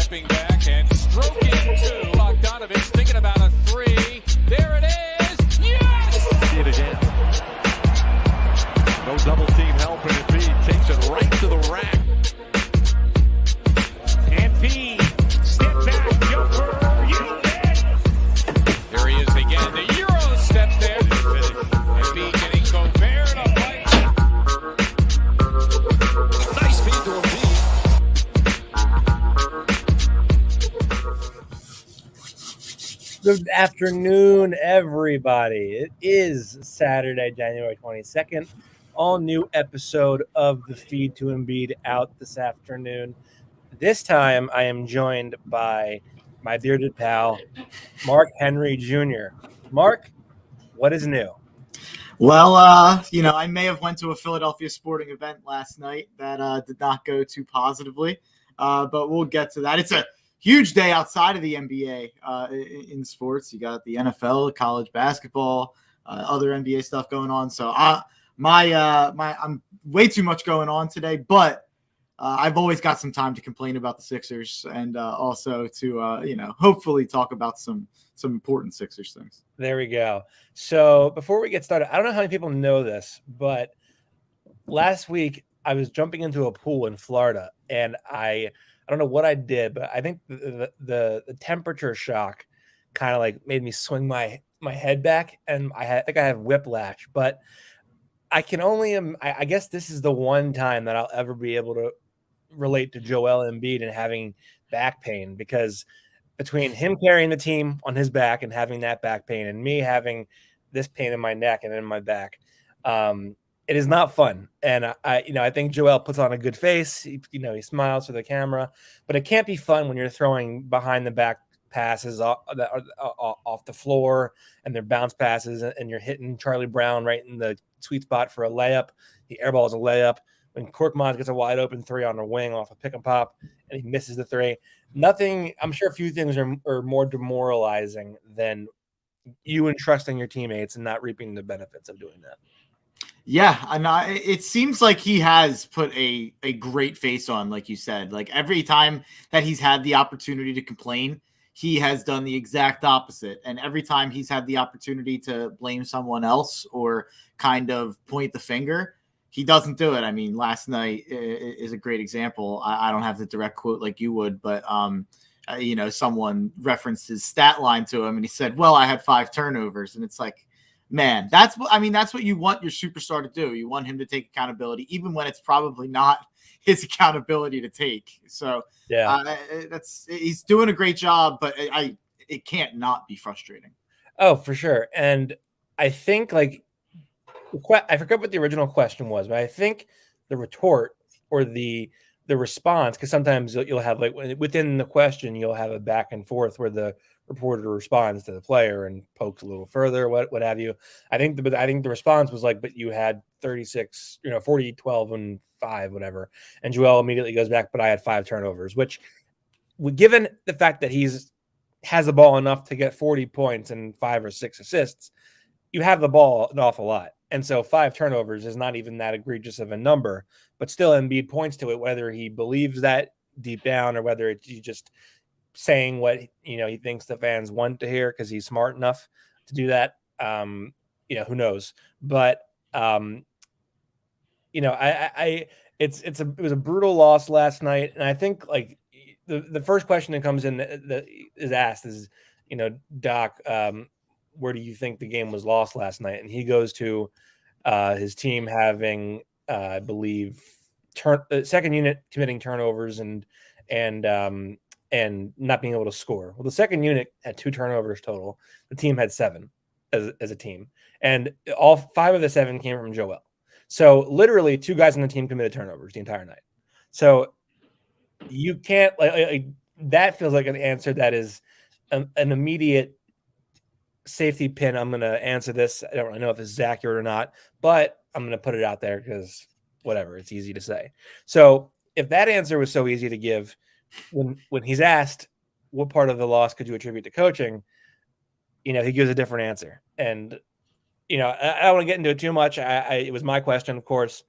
stepping back and stroking two. Bogdanovich thinking about a three. There it is. Yes! See it again. No double team help, and Embiid takes it right to the rack. Embiid, step back, jumper, you bet. There he is again. The Euro step there. Embiid getting Gobert to fight. Nice feed to Embiid. Good afternoon, everybody. It is Saturday, January 22nd. All new episode of the Feed to Embiid out this afternoon. This time, I am joined by my bearded pal, Mark Henry Jr. Mark, what is new? Well, I may have went to a Philadelphia sporting event last night that did not go too positively, but we'll get to that. It's a huge day outside of the NBA in sports. You got the NFL, college basketball, other NBA stuff going on. So I'm way too much going on today, but I've always got some time to complain about the Sixers and also to hopefully talk about some important Sixers things. There we go. So before we get started, I don't know how many people know this, but last week I was jumping into a pool in Florida, and I don't know what I did, but I think the temperature shock kind of like made me swing my head back, and I think I have whiplash. But I can only I guess this is the one time that I'll ever be able to relate to Joel Embiid and having back pain, because between him carrying the team on his back and having that back pain, and me having this pain in my neck and in my back, it is not fun. And I think Joel puts on a good face. He smiles to the camera, but it can't be fun when you're throwing behind the back passes off the floor, and they're bounce passes, and you're hitting Charlie Brown right in the sweet spot for a layup. The air ball is a layup. When Korkmaz gets a wide open three on the wing off a pick and pop, and he misses the three. Nothing. I'm sure a few things are more demoralizing than you entrusting your teammates and not reaping the benefits of doing that. Yeah, and it seems like he has put a great face on, like you said. Like every time that he's had the opportunity to complain, he has done the exact opposite. And every time he's had the opportunity to blame someone else or kind of point the finger, he doesn't do it. I mean, last night is a great example. I don't have the direct quote like you would, but someone referenced his stat line to him, and he said, "Well, I had 5 turnovers," and it's like, man, that's what you want your superstar to do. You want him to take accountability, even when it's probably not his accountability to take. So yeah, he's doing a great job, but it can't not be frustrating. Oh, for sure. And I think I forgot what the original question was, but I think the retort or the response, because sometimes you'll have within the question, you'll have a back and forth where the reporter responds to the player and pokes a little further, what have you. I think the response was but you had 36, 40, 12, and 5, whatever. And Joel immediately goes back, but I had 5 turnovers, which, given the fact that has the ball enough to get 40 points and 5 or 6 assists, you have the ball an awful lot. And so 5 turnovers is not even that egregious of a number, but still Embiid points to it, whether he believes that deep down or whether it's just saying what he thinks the fans want to hear because he's smart enough to do that. Who knows? But it was a brutal loss last night, and I think the first question that comes in that is asked is, Doc, where do you think the game was lost last night? And he goes to his team having, I believe, second unit committing turnovers and not being able to score. Well, the second unit had 2 turnovers total. The team had 7 as a team, and all 5 of the 7 came from Joel. So literally 2 guys on the team committed turnovers the entire night. So you can't that feels like an answer that is an immediate safety pin. I'm going to answer this. I don't really know if this is accurate or not, but I'm going to put it out there because whatever, it's easy to say. So if that answer was so easy to give, when he's asked what part of the loss could you attribute to coaching, he gives a different answer. And, I don't want to get into it too much. It was my question, of course.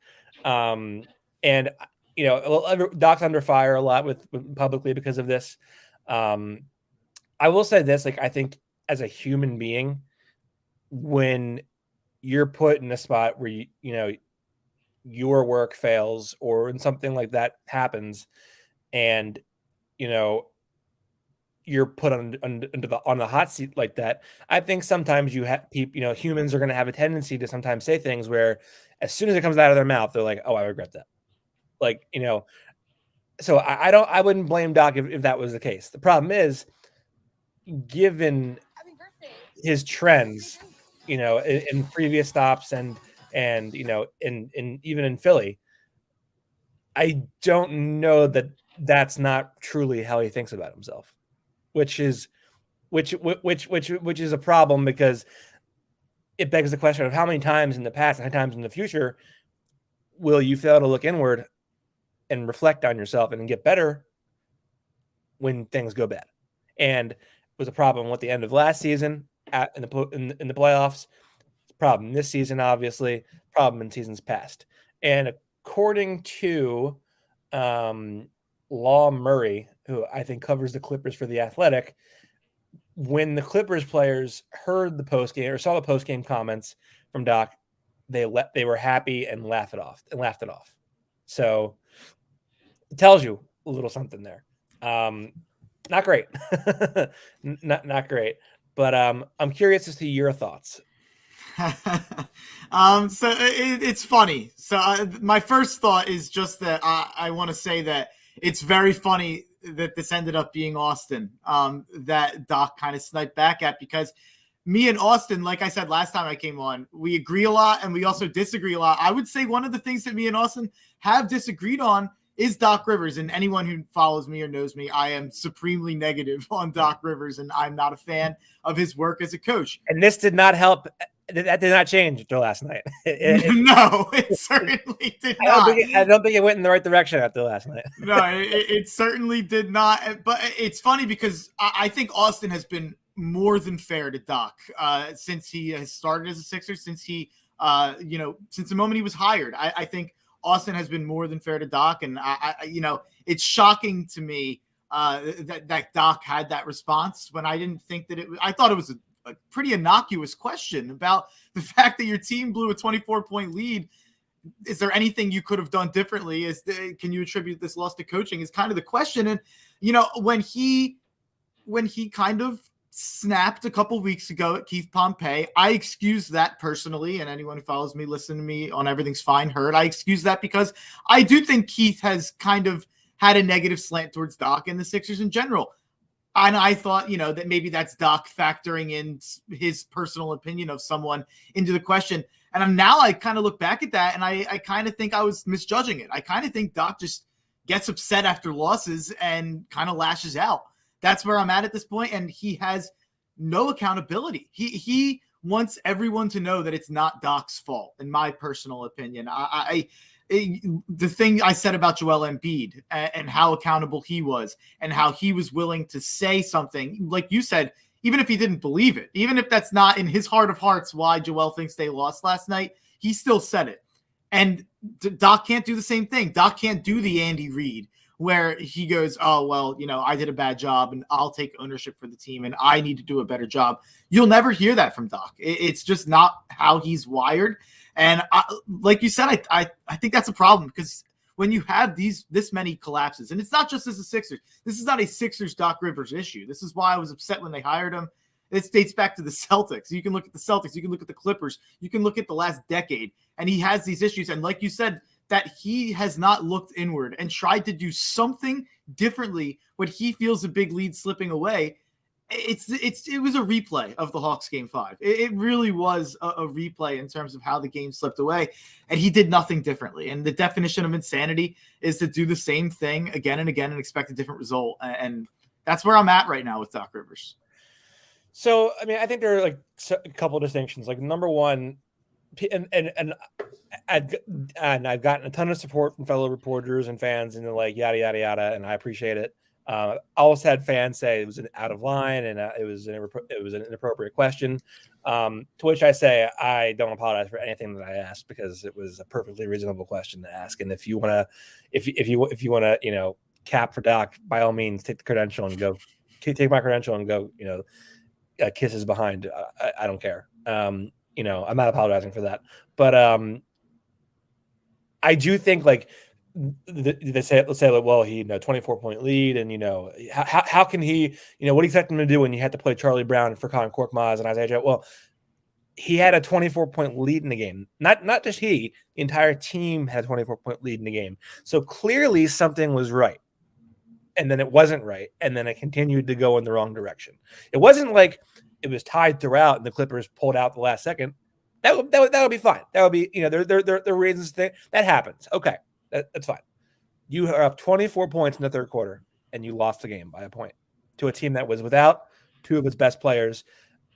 And, Doc's under fire a lot with publicly because of this. I will say this, like, I think as a human being, when you're put in a spot where your work fails or when something like that happens, and you're put on the hot seat like that, I think sometimes humans are going to have a tendency to sometimes say things where as soon as it comes out of their mouth, they're like, "Oh, I regret that." Like, so I wouldn't blame Doc if that was the case. The problem is, given his trends, in previous stops and in even in Philly, I don't know that that's not truly how he thinks about himself, which is a problem, because it begs the question of how many times in the past and how many times in the future will you fail to look inward and reflect on yourself and get better when things go bad. And it was a problem with the end of last season in the playoffs. Problem this season, obviously. Problem in seasons past. And according to Law Murray, who I think covers the Clippers for The Athletic, when the Clippers players heard the postgame or saw the postgame comments from Doc, they were happy and laughed it off. So it tells you a little something there. Not great. not great. But I'm curious as to your thoughts. So it's funny. So my first thought is just that I want to say that it's very funny that this ended up being Austin, that Doc kind of sniped back at, because me and Austin, like I said last time I came on, we agree a lot and we also disagree a lot. I would say one of the things that me and Austin have disagreed on is Doc Rivers. And anyone who follows me or knows me, I am supremely negative on Doc Rivers, and I'm not a fan of his work as a coach. And this did not help. That did not change until last night. No, it certainly did not. I don't think it went in the right direction after last night. No, it certainly did not. But it's funny because I think Austin has been more than fair to Doc since he has started as a Sixer, since he, since the moment he was hired. I think Austin has been more than fair to Doc, and it's shocking to me that Doc had that response when I didn't think that I thought it was a pretty innocuous question about the fact that your team blew a 24-point lead. Is there anything you could have done differently? Can you attribute this loss to coaching? Is kind of the question. And when he kind of snapped a couple weeks ago at Keith Pompey, I excuse that personally, and anyone who follows me, listen to me on Everything's Fine heard, I excuse that because I do think Keith has kind of had a negative slant towards Doc and the Sixers in general. And I thought, that maybe that's Doc factoring in his personal opinion of someone into the question. And now I kind of look back at that and I kind of think I was misjudging it. I kind of think Doc just gets upset after losses and kind of lashes out. That's where I'm at this point. And he has no accountability. He wants everyone to know that it's not Doc's fault, in my personal opinion. The thing I said about Joel Embiid and how accountable he was and how he was willing to say something, like you said, even if he didn't believe it, even if that's not in his heart of hearts why Joel thinks they lost last night, he still said it. And Doc can't do the same thing. Doc can't do the Andy Reid where he goes, oh, well, I did a bad job and I'll take ownership for the team and I need to do a better job. You'll never hear that from Doc. It's just not how he's wired. And like you said, I think that's a problem, because when you have this many collapses, and it's not just as a Sixers, this is not a Sixers Doc Rivers issue. This is why I was upset when they hired him. It dates back to the Celtics. You can look at the Celtics, you can look at the Clippers, you can look at the last decade, and he has these issues. And like you said, that he has not looked inward and tried to do something differently when he feels a big lead slipping away. It was a replay of the Hawks game 5. It really was a replay in terms of how the game slipped away, and he did nothing differently. And the definition of insanity is to do the same thing again and again and expect a different result. And that's where I'm at right now with Doc Rivers. So, I mean, I think there are like a couple of distinctions. Like, number one, and I've gotten a ton of support from fellow reporters and fans, and they're like, yada yada yada, and I appreciate it. I also had fans say it was out of line and it was an inappropriate question. To which I say I don't apologize for anything that I asked because it was a perfectly reasonable question to ask. And if you want to, cap for Doc, by all means, take the credential and go. Take my credential and go. Kisses behind. I don't care. I'm not apologizing for that, but I do think like. Let's say, well, he 24-point lead, and how can he, what do you expect him to do when you had to play Charlie Brown for Colin Korkmaz and Isaiah Joe? Well, he had a 24-point lead in the game. Not just he, the entire team had a 24-point lead in the game. So clearly something was right, and then it wasn't right, and then it continued to go in the wrong direction. It wasn't like it was tied throughout and the Clippers pulled out the last second. That would be fine. That would be there are reasons that happens. Okay. That's fine. You are up 24 points in the third quarter, and you lost the game by a point to a team that was without two of its best players.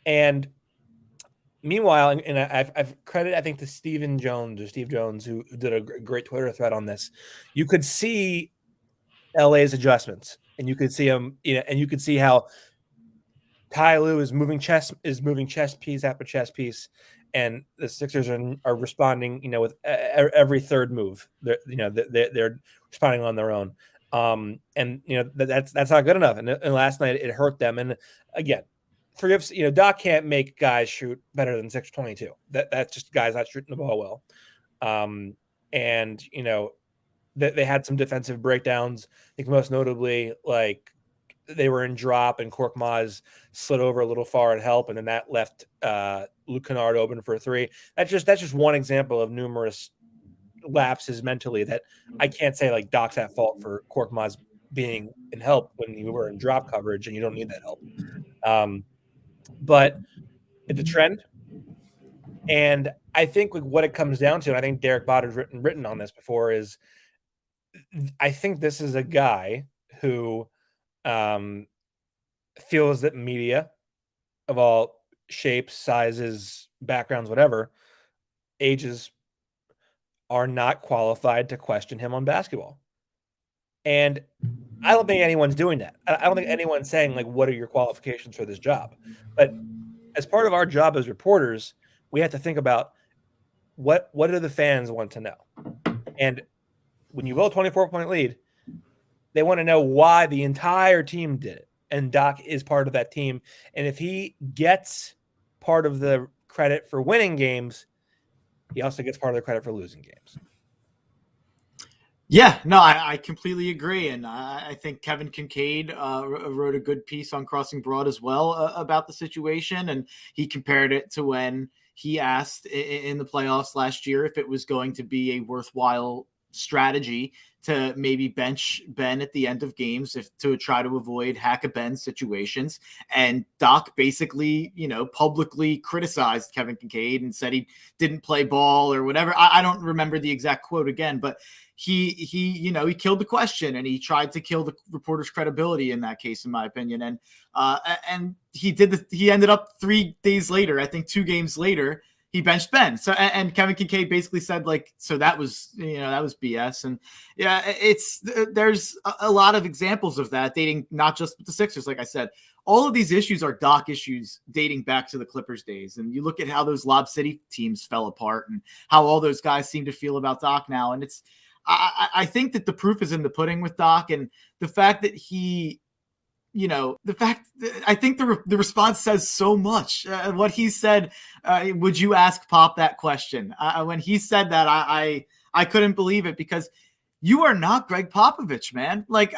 And meanwhile, and I've credit, I think, to Steve Jones, who did a great Twitter thread on this. You could see LA's adjustments, and you could see them, and you could see how Ty Lue is moving chess piece after chess piece. And the Sixers are responding, with every third move. They're responding on their own, and that's not good enough. And last night it hurt them. And again, forgive Doc can't make guys shoot better than 622. That's just guys not shooting the ball well. And they had some defensive breakdowns. I think most notably, like they were in drop and Korkmaz slid over a little far and help, and then that left Luke Kennard open for a three. That's just one example of numerous lapses mentally that I can't say like Doc's at fault for Korkmaz being in help when you were in drop coverage and you don't need that help. But it's a trend, and I think like what it comes down to, and I think Derek Bott has written on this before, is I think this is a guy who feels that media of all shapes, sizes, backgrounds, whatever, ages, are not qualified to question him on basketball. And I don't think anyone's doing that. I don't think anyone's saying, like, what are your qualifications for this job? But as part of our job as reporters, we have to think about what do the fans want to know? And when you blow a 24-point lead, they want to know why the entire team did it. And Doc is part of that team. And if he gets part of the credit for winning games, he also gets part of the credit for losing games. Yeah, no, I completely agree. And I think Kevin Kincaid wrote a good piece on Crossing Broad as well about the situation. And he compared it to when he asked in the playoffs last year if it was going to be a worthwhile strategy to maybe bench Ben at the end of games to try to avoid hack-a-Ben situations. And Doc basically, publicly criticized Kevin Kincaid and said he didn't play ball or whatever. I don't remember the exact quote again, but he killed the question and he tried to kill the reporter's credibility in that case, in my opinion. And he ended up 3 days later, I think 2 games later, he benched Ben. So, and Kevin Kincaid basically said, like, so that was BS. And yeah, there's a lot of examples of that dating not just with the Sixers. Like I said, all of these issues are Doc issues dating back to the Clippers days. And you look at how those Lob City teams fell apart and how all those guys seem to feel about Doc now. And I think that the proof is in the pudding with Doc, and the fact that I think the response says so much. What he said, would you ask Pop that question? When he said that, I couldn't believe it, because you are not Greg Popovich, man. Like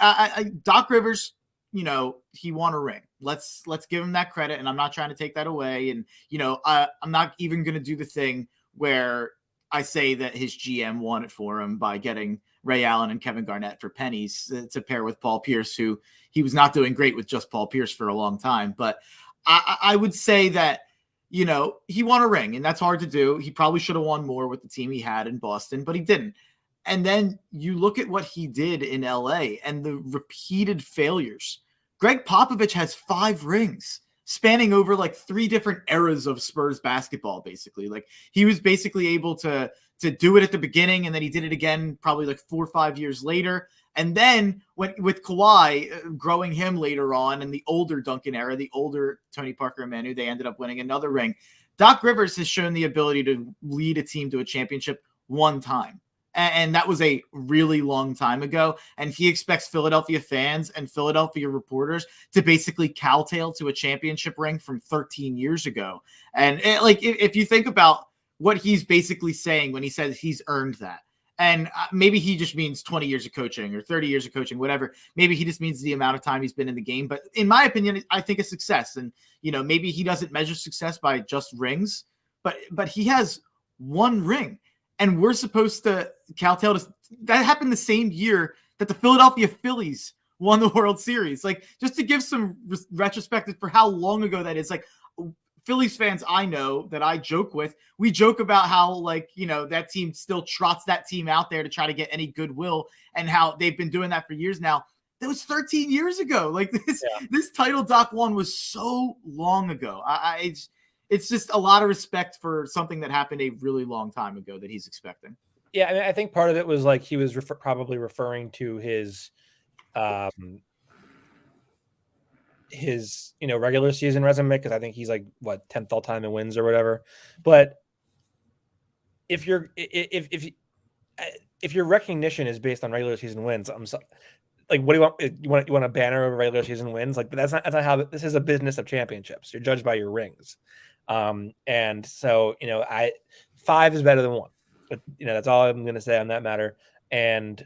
Doc Rivers, he won a ring. Let's give him that credit, and I'm not trying to take that away. And I'm not even going to do the thing where I say that his GM won it for him by getting Ray Allen and Kevin Garnett for pennies to pair with Paul Pierce, who he was not doing great with just Paul Pierce for a long time. But I would say that, he won a ring, and that's hard to do. He probably should have won more with the team he had in Boston, but he didn't. And then you look at what he did in LA and the repeated failures. Greg Popovich has 5 rings spanning over like 3 different eras of Spurs basketball, basically. Like he was basically able to to do it at the beginning, and then he did it again probably like 4 or 5 years later. And then with Kawhi growing him later on in the older Duncan era, the older Tony Parker and Manu, they ended up winning another ring. Doc Rivers has shown the ability to lead a team to a championship one time. And that was a really long time ago. And he expects Philadelphia fans and Philadelphia reporters to basically kowtow to a championship ring from 13 years ago. And if you think about what he's basically saying when he says he's earned that, and maybe he just means 20 years of coaching or 30 years of coaching, whatever. Maybe he just means the amount of time he's been in the game. But in my opinion, I think a success. And, maybe he doesn't measure success by just rings, but he has one ring. And we're supposed to kowtow to that happened the same year that the Philadelphia Phillies won the World Series. Like, just to give some retrospective for how long ago that is. Like, Phillies fans I know that I joke with, we joke about how, that team still trots that team out there to try to get any goodwill, and how they've been doing that for years now. That was 13 years ago. Like, this title Doc won was so long ago. It's just a lot of respect for something that happened a really long time ago that he's expecting. Yeah, I mean, I think part of it was like he was probably referring to his regular season resume, because I think he's like 10th all time in wins or whatever. But if your recognition is based on regular season wins, what do you want? You want a banner of regular season wins? Like, but that's not how this is. A business of championships. You're judged by your rings. And so, 5 is better than 1, but that's all I'm going to say on that matter. And,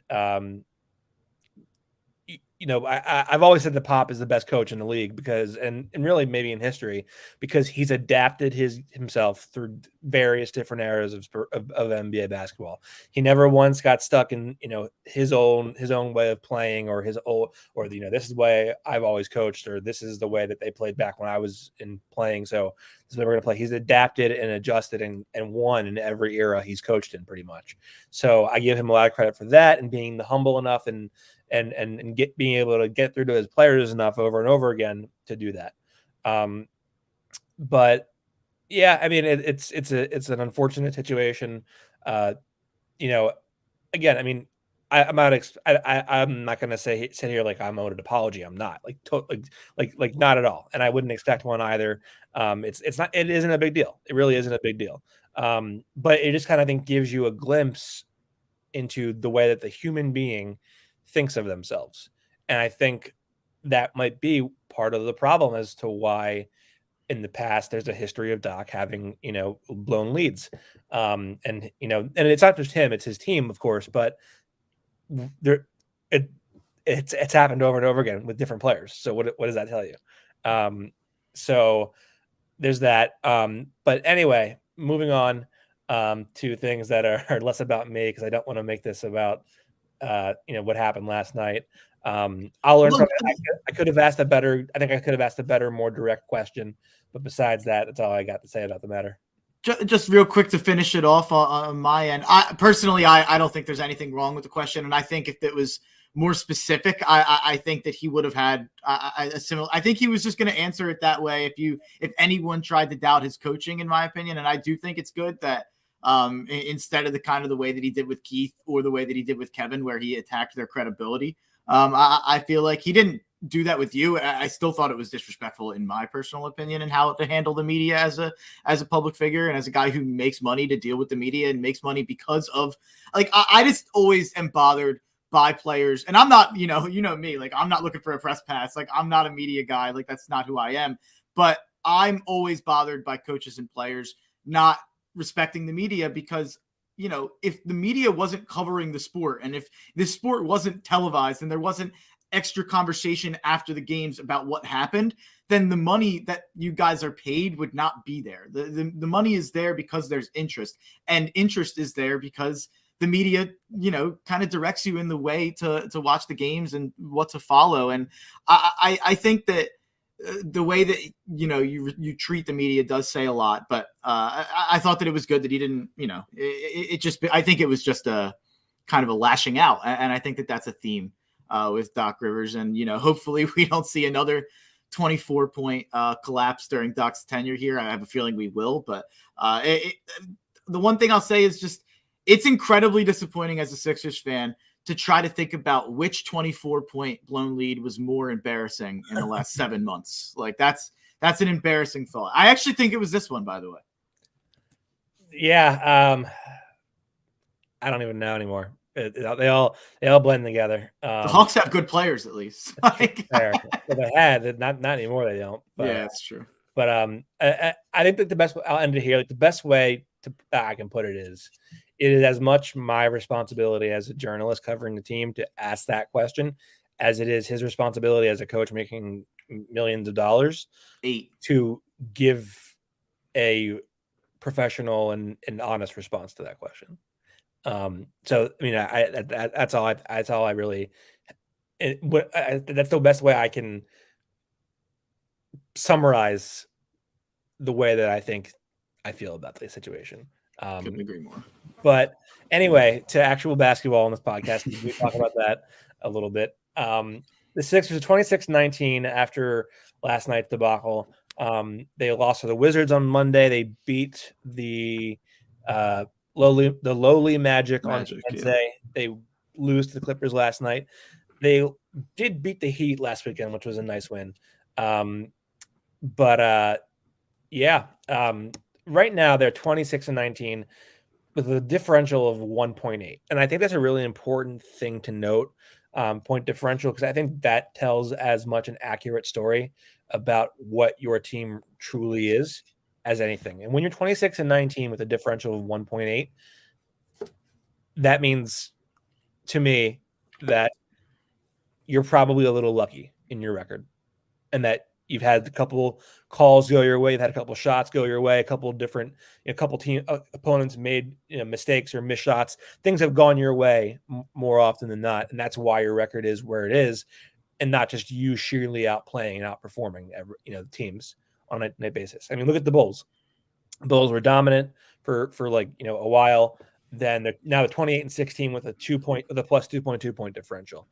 I've always said that Pop is the best coach in the league because, and really maybe in history, because he's adapted himself through various different eras of NBA basketball. He never once got stuck in, his own way of playing, or this is the way I've always coached, or this is the way that they played back when I was in playing. So this is the way we're going to play. He's adapted and adjusted and won in every era he's coached in, pretty much. So I give him a lot of credit for that, and being humble enough and being able to get through to his players enough over and over again to do that. But yeah, I mean, it's an unfortunate situation. Again, I mean, I'm not going to sit here like I'm owed an apology. I'm not like not at all. And I wouldn't expect one either. It isn't a big deal. It really isn't a big deal. But it just kind of, I think, gives you a glimpse into the way that the human being thinks of themselves. And I think that might be part of the problem as to why in the past there's a history of Doc having, blown leads. And it's not just him, it's his team, of course, but it's happened over and over again with different players. So what does that tell you? So there's that. But anyway, moving on to things that are less about me, because I don't want to make this about what happened last night. I'll learn from it. I could have asked a better, more direct question, but besides that, that's all I got to say about the matter. Just real quick to finish it off on my end. I personally don't think there's anything wrong with the question, and I think if it was more specific, I think that he would have had a similar. I think he was just going to answer it that way if anyone tried to doubt his coaching, in my opinion. And I do think it's good that instead of the way that he did with Keith or the way that he did with Kevin, where he attacked their credibility. I feel like he didn't do that with you. I still thought it was disrespectful, in my personal opinion, and how to handle the media as a public figure and as a guy who makes money to deal with the media and makes money because of I just always am bothered by players. And I'm not, you know me, like I'm not looking for a press pass. Like I'm not a media guy. Like that's not who I am, but I'm always bothered by coaches and players not respecting the media because, if the media wasn't covering the sport and if this sport wasn't televised and there wasn't extra conversation after the games about what happened, then the money that you guys are paid would not be there. The money is there because there's interest, and interest is there because the media, kind of directs you in the way to watch the games and what to follow. And I think that the way that, you treat the media does say a lot, but I thought that it was good that he didn't, I think it was just a kind of a lashing out. And I think that that's a theme with Doc Rivers. And, hopefully we don't see another 24-point collapse during Doc's tenure here. I have a feeling we will, but the one thing I'll say is just, it's incredibly disappointing as a Sixers fan to try to think about which 24-point blown lead was more embarrassing in the last 7 months. Like that's an embarrassing thought. I actually think it was this one, by the way. Yeah. I don't even know anymore. They all blend together. The Hawks have good players, at least. Fair. Well, they had not anymore. They don't. But, yeah, that's true. But I think that the best. I'll end it here. Like the best way I can put it is as much my responsibility as a journalist covering the team to ask that question as it is his responsibility as a coach making millions of dollars to give a professional and honest response to that question. So I mean, that's all I really. That's the best way I can summarize the way that I think I feel about the situation. Couldn't agree more. But anyway, to actual basketball on this podcast, we talk about that a little bit. The Sixers are 26-19 after last night's debacle. They lost to the Wizards on Monday. They beat the lowly Magic on Wednesday. Yeah. They lose to the Clippers last night. They did beat the Heat last weekend, which was a nice win. Right now they're 26-19 with a differential of 1.8. And I think that's a really important thing to note, point differential, because I think that tells as much an accurate story about what your team truly is as anything. And when you're 26-19 with a differential of 1.8, that means to me that you're probably a little lucky in your record and that you've had a couple calls go your way, you've had a couple shots go your way, a couple different, a couple team opponents made mistakes or missed shots. Things have gone your way more often than not, and that's why your record is where it is, and not just you sheerly outplaying and outperforming the teams on a night basis. I mean, look at the Bulls. The Bulls were dominant for a while. Then they're now 28-16 with a plus 2.2 point differential.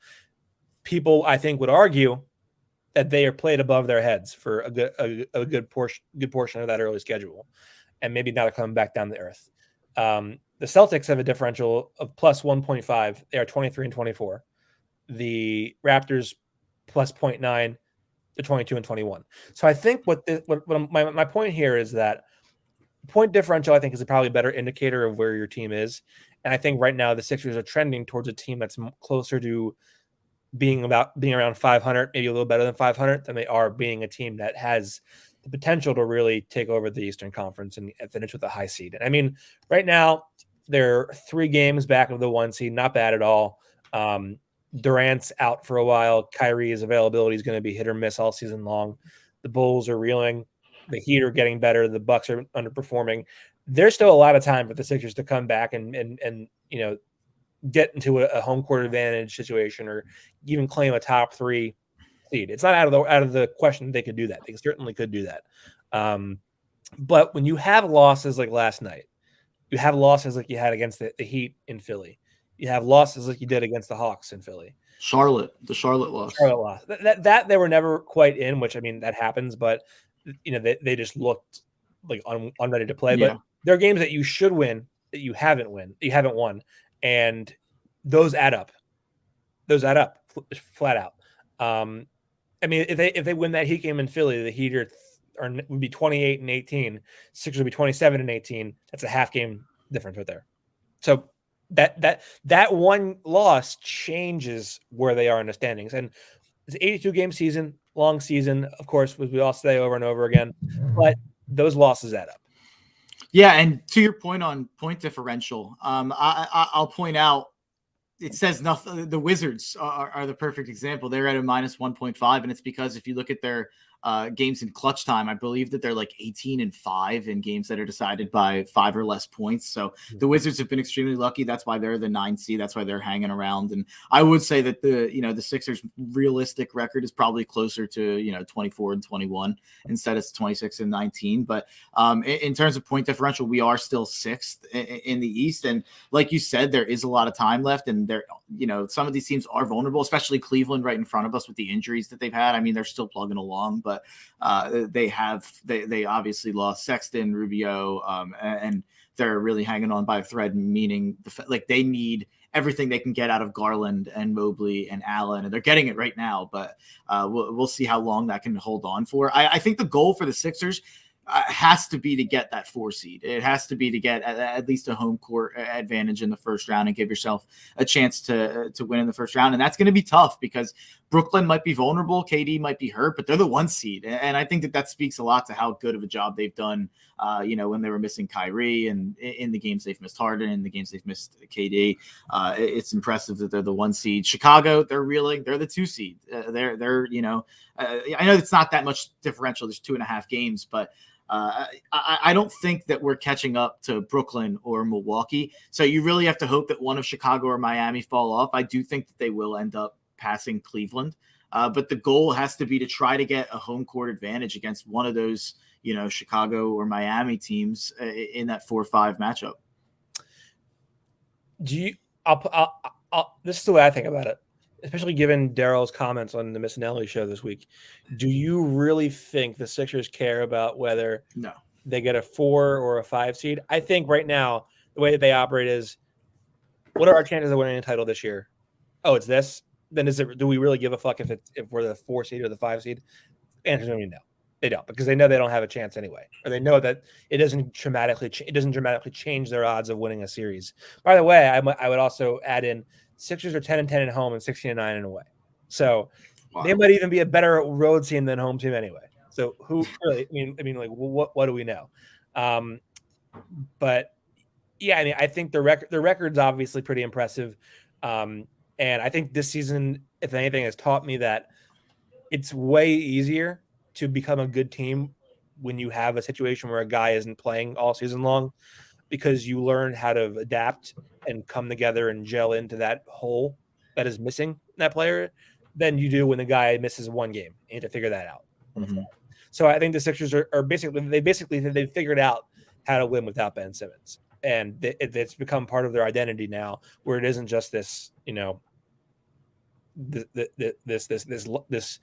People, I think, would argue that they are played above their heads for a good portion of that early schedule, and maybe now they're coming back down to earth. The Celtics have a differential of plus 1.5. They are 23-24. The Raptors plus 0.9. They're 22-21. So I think what my point here is that point differential, I think, is probably a better indicator of where your team is. And I think right now the Sixers are trending towards a team that's closer to being around 500, maybe a little better than 500, than they are being a team that has the potential to really take over the Eastern Conference and finish with a high seed. And I mean, right now they're 3 games back of the 1 seed, not bad at all. Durant's out for a while. Kyrie's availability is going to be hit or miss all season long. The Bulls are reeling. The Heat are getting better. The Bucks are underperforming. There's still a lot of time for the Sixers to come back and get into a home court advantage situation or even claim a top 3 seed. It's not out of the question they could do that. They certainly could do that. But when you have losses like last night, you have losses like you had against the Heat in Philly, you have losses like you did against the Hawks in Philly. The Charlotte loss. That they were never quite in, which I mean that happens, but they just looked like unready to play. Yeah. But there are games that you should win that you haven't won, and those add up. Flat out. I mean, if they win that Heat game in Philly, the Heat would be 28-18. Sixers would be 27-18. That's a half game difference right there. So that one loss changes where they are in the standings. And it's an 82 game season, long season, of course, as we all say over and over again. But those losses add up. Yeah, and to your point on point differential, I'll point out it says nothing. The Wizards are the perfect example. They're at a minus 1.5, and it's because if you look at their games in clutch time, I believe that they're like 18-5 in games that are decided by 5 or less points. So the Wizards have been extremely lucky. That's why they're the 9 seed. That's why they're hanging around. And I would say that the Sixers realistic record is probably closer to 24-21 instead of 26-19. But in terms of point differential, we are still 6th in the East. And like you said, there is a lot of time left, and some of these teams are vulnerable, especially Cleveland right in front of us with the injuries that they've had. I mean, they're still plugging along, but they obviously lost Sexton, Rubio, and they're really hanging on by a thread, meaning like they need everything they can get out of Garland and Mobley and Allen, and they're getting it right now. But we'll see how long that can hold on for. I think the goal for the Sixers has to be to get that 4 seed. It has to be to get at least a home court advantage in the first round and give yourself a chance to win in the first round. And that's going to be tough because Brooklyn might be vulnerable. KD might be hurt, but they're the 1 seed. And I think that speaks a lot to how good of a job they've done, when they were missing Kyrie and in the games they've missed Harden, in the games they've missed KD. It's impressive that they're the 1 seed. Chicago, they're the 2 seed. I know it's not that much differential. There's 2.5 games, but I don't think that we're catching up to Brooklyn or Milwaukee. So you really have to hope that one of Chicago or Miami fall off. I do think that they will end up passing Cleveland. But the goal has to be to try to get a home court advantage against one of those, Chicago or teams in that 4-5 matchup. This is the way I think about it, especially given Daryl's comments on the Missinelli show this week. Do you really think the Sixers care about whether they get a 4 or a 5 seed? I think right now, the way that they operate is, what are our chances of winning a title this year? Oh, it's this? Then do we really give a fuck if we're the 4 seed or the 5 seed? Answer's going to be no. They don't, because they know they don't have a chance anyway, or they know that it doesn't dramatically change their odds of winning a series. By the way, I would also add in Sixers are 10-10 at home and 16-9 away, so they might even be a better road team than home team anyway. So who really? Like what do we know? But yeah, I think the record's obviously pretty impressive, and I think this season, if anything, has taught me that it's way easier to become a good team when you have a situation where a guy isn't playing all season long, because you learn how to adapt and come together and gel into that hole that is missing in that player than you do when the guy misses 1 game. You need to figure that out. Mm-hmm. So I think the Sixers are they figured out how to win without Ben Simmons, and it's become part of their identity now, where it isn't just this, this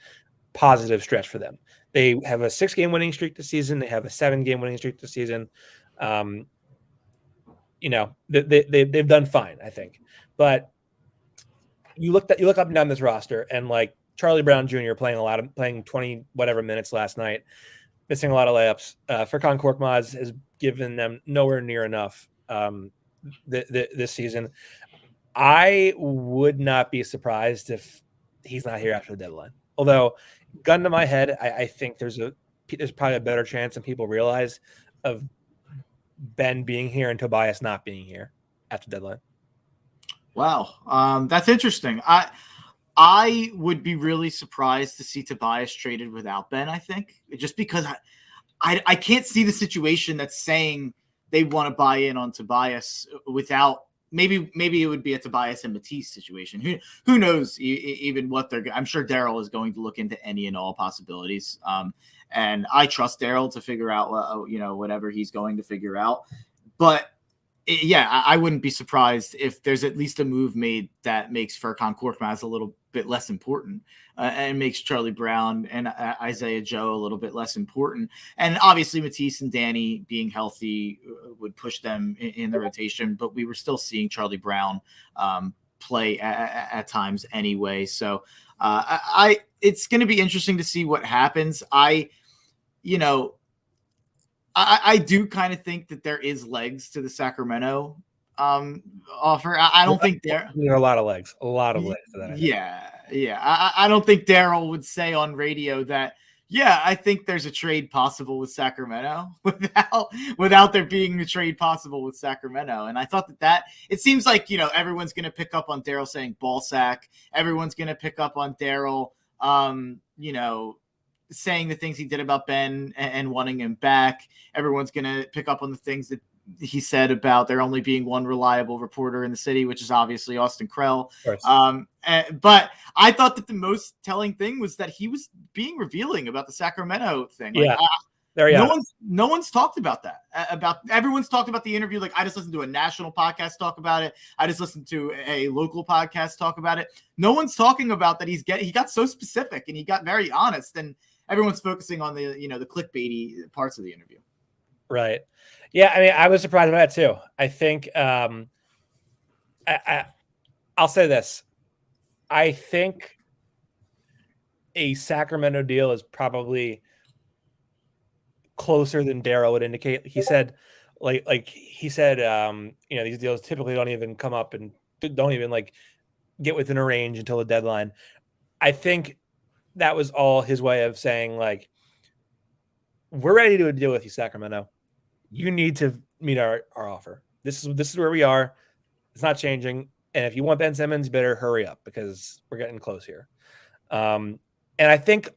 positive stretch for them. They have a 6-game winning streak this season. They have a 7-game winning streak this season. They've done fine, I think. But you look up and down this roster, and like Charlie Brown Jr. playing 20 whatever minutes last night, missing a lot of layups. Furkan Korkmaz has given them nowhere near enough this season. I would not be surprised if he's not here after the deadline. Although, gun to my head, I think there's probably a better chance than people realize of Ben being here and Tobias not being here after deadline. Wow, that's interesting. I would be really surprised to see Tobias traded without Ben. I think just because I can't see the situation that's saying they want to buy in on Tobias without. Maybe it would be a Tobias and Matisse situation. Who knows even what they're. I'm sure Daryl is going to look into any and all possibilities. And I trust Daryl to figure out whatever he's going to figure out. But I wouldn't be surprised if there's at least a move made that makes Furkan Korkmaz a little bit less important and makes Charlie Brown and Isaiah Joe a little bit less important. And obviously Matisse and Danny being healthy would push them in the rotation, but we were still seeing Charlie Brown play at times anyway. So it's going to be interesting to see what happens. I do kind of think that there is legs to the Sacramento offer. I don't think there are a lot of legs to that. Yeah. I don't think Daryl would say on radio that, I think there's a trade possible with Sacramento without there being a trade possible with Sacramento. And I thought that it seems like, everyone's going to pick up on Daryl saying ball sack. Everyone's going to pick up on Daryl, saying the things he did about Ben and wanting him back. Everyone's going to pick up on the things that he said about there only being one reliable reporter in the city, which is obviously Austin Krell. But I thought that the most telling thing was that he was being revealing about the Sacramento thing. No one's talked about that. Everyone's talked about the interview. Like, I just listened to a national podcast talk about it. I just listened to a local podcast talk about it. No one's talking about that. He got so specific and he got very honest, and everyone's focusing on the the clickbaity parts of the interview. Right. Yeah, I mean, I was surprised by that too. I think I'll say this. I think a Sacramento deal is probably closer than Darryl would indicate. He said, these deals typically don't even come up and don't even like get within a range until the deadline. I think that was all his way of saying, like, we're ready to do a deal with you, Sacramento. You need to meet our offer. This is where we are. It's not changing. And if you want Ben Simmons, you better hurry up because we're getting close here. And I think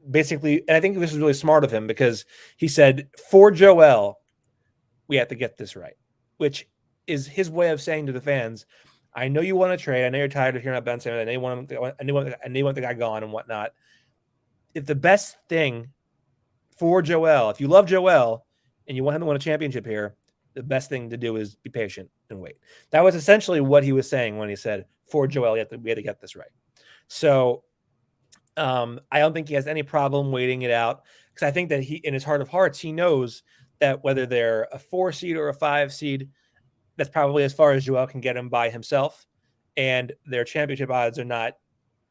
this was really smart of him because he said, for Joel, we have to get this right, which is his way of saying to the fans, I know you want to trade. I know you're tired of hearing about Ben Simmons. I know you want the guy gone and whatnot. If the best thing for Joel, if you love Joel and you want him to win a championship here, the best thing to do is be patient and wait. That was essentially what he was saying when he said, for Joel, we had to get this right. So I don't think he has any problem waiting it out because I think that he, in his heart of hearts, he knows that whether they're a 4 seed or a 5 seed, that's probably as far as Joel can get him by himself. And their championship odds are not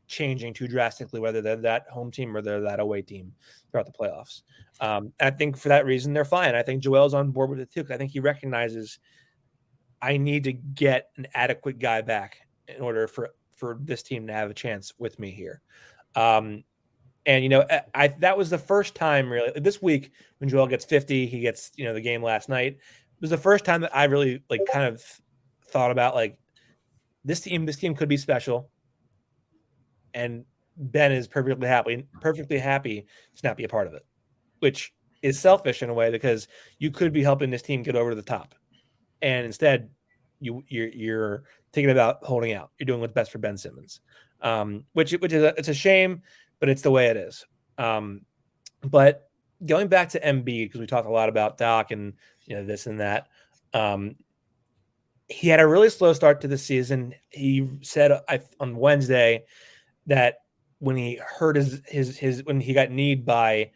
changing too drastically, whether they're that home team or they're that away team throughout the playoffs. I think for that reason, they're fine. I think Joel's on board with it too, because I think he recognizes I need to get an adequate guy back in order for this team to have a chance with me here. And, that was the first time really this week when Joel gets 50, he gets, the game last night. It was the first time that I really kind of thought about this team could be special. And Ben is perfectly happy to not be a part of it, which is selfish in a way because you could be helping this team get over to the top. And instead you're thinking about holding out. You're doing what's best for Ben Simmons, which is it's a shame, but it's the way it is. But going back to Embiid, because we talked a lot about Doc and this and that. He had a really slow start to the season. He said on Wednesday that when he hurt when he got kneed by